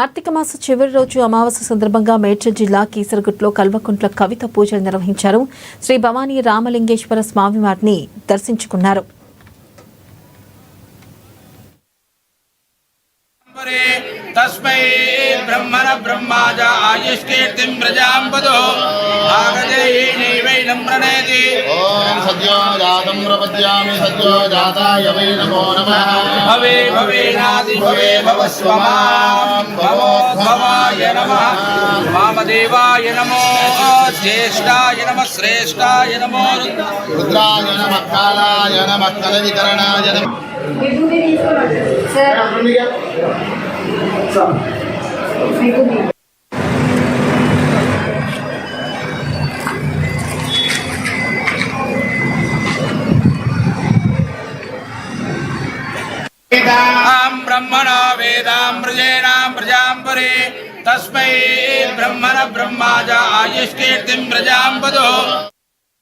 కార్తీక మాస చివరి రోజు అమావాస్య సందర్భంగా మేడ్చల్ జిల్లా కీసరగుట్లో కల్వకుంట్ల కవిత పూజలు నిర్వహించారు. శ్రీ భవానీ రామలింగేశ్వర స్వామి వారిని దర్శించుకున్నారు. तस्मै ब्रह्मण ब्रह्माज आयुष्कीर्तिं प्रजाम्पदो आगदेहि नैवैनं प्रणेति ओम सद्यो जातं प्रपद्यामि सद्यो जाताय वै नमो नमः भवे भवेनादि भवे भवस्वमां भवोद्भवाय नमः वामदेवाय नमो ज्येष्ठाय नमः श्रेष्ठाय नमो रुद्राय नमः कालाय नमः कलविकरणाय नमः ब्रह्मणो वेदां प्रजेनां प्रजाम्परे तस्मै ब्रह्मण ब्रह्माज आयुष्कीर्तिं प्रजाम्पदो